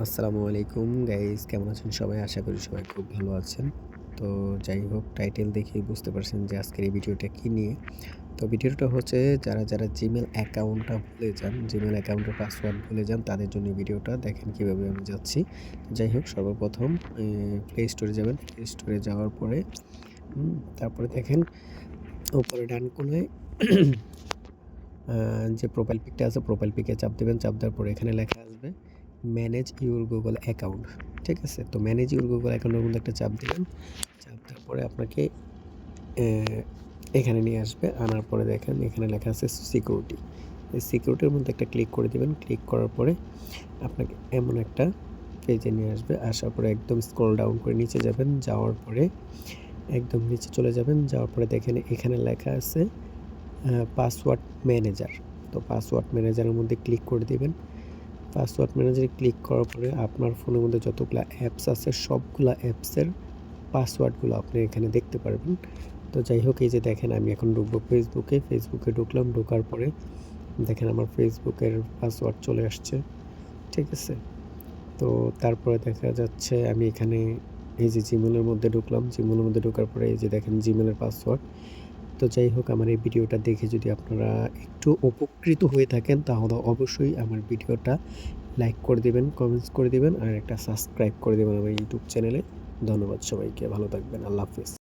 আসসালামু আলাইকুম গাইস, কেমন আছেন সবাই? আশা করি সবাই খুব ভালো আছেন। তো যাই হোক, টাইটেল দেখেই বুঝতে পারছেন যে আজকের এই ভিডিওটা কী নিয়ে। তো ভিডিওটা হচ্ছে যারা জিমেইল অ্যাকাউন্টটা ভুলে যান, জিমেইল অ্যাকাউন্টের পাসওয়ার্ড ভুলে যান তাদের জন্য এই ভিডিওটা। দেখেন কিভাবে আমি যাচ্ছি। যাই হোক, সর্বপ্রথম প্লে স্টোরে যাবেন। প্লে স্টোরে যাওয়ার পরে তারপরে দেখেন উপরে ডান কোণায় যে প্রোফাইল পিকটা আছে, প্রোফাইল পিকে চাপ দিবেন। চাপ দেওয়ার পরে এখানে লেখা আসবে ম্যানেজ ইউর গুগল অ্যাকাউন্ট। ঠিক আছে? তো ম্যানেজ ইউর গুগল অ্যাকাউন্টের মধ্যে একটা চাপ দিবেন। চাপ দেওয়ার পরে আপনাকে এখানে নিয়ে আসবে। আনার পরে দেখেন এখানে লেখা আছে সিকিউরিটি। এই সিকিউরিটির মধ্যে একটা ক্লিক করে দিবেন। ক্লিক করার পরে আপনাকে এমন একটা পেজে নিয়ে আসবে। আসার পরে একদম স্ক্রল ডাউন করে নিচে যাবেন। যাওয়ার পরে একদম নিচে চলে যাবেন। যাওয়ার পরে দেখেন এখানে লেখা আছে পাসওয়ার্ড ম্যানেজার। তো পাসওয়ার্ড ম্যানেজারের মধ্যে ক্লিক করে দিবেন। পাসওয়ার্ড ম্যানেজারে ক্লিক করার পরে আপনার ফোনের মধ্যে যতগুলা অ্যাপস আছে সবগুলা অ্যাপসের পাসওয়ার্ডগুলো আপনি এখানে দেখতে পারবেন। তো যাই হোক, এই যে দেখেন আমি এখন ঢুকবো ফেসবুকে। ফেসবুকে ঢুকলাম। ঢোকার পরে দেখেন আমার ফেসবুকের পাসওয়ার্ড চলে আসছে। ঠিক আছে? তো তারপরে দেখা যাচ্ছে আমি এখানে এই যে জিমেইলের মধ্যে ঢুকলাম। জিমেইলের মধ্যে ঢোকার পরে এই যে দেখেন জিমেইলের পাসওয়ার্ড। তো যাই হোক, আমার এই ভিডিওটা দেখে যদি আপনারা একটু উপকৃত হয়ে থাকেন তাহলে অবশ্যই আমার ভিডিওটা লাইক করে দিবেন, কমেন্টস করে দিবেন আর একটা সাবস্ক্রাইব করে দিবেন আমার ইউটিউব চ্যানেলে। ধন্যবাদ সবাইকে। ভালো থাকবেন। আল্লাহ হাফেজ।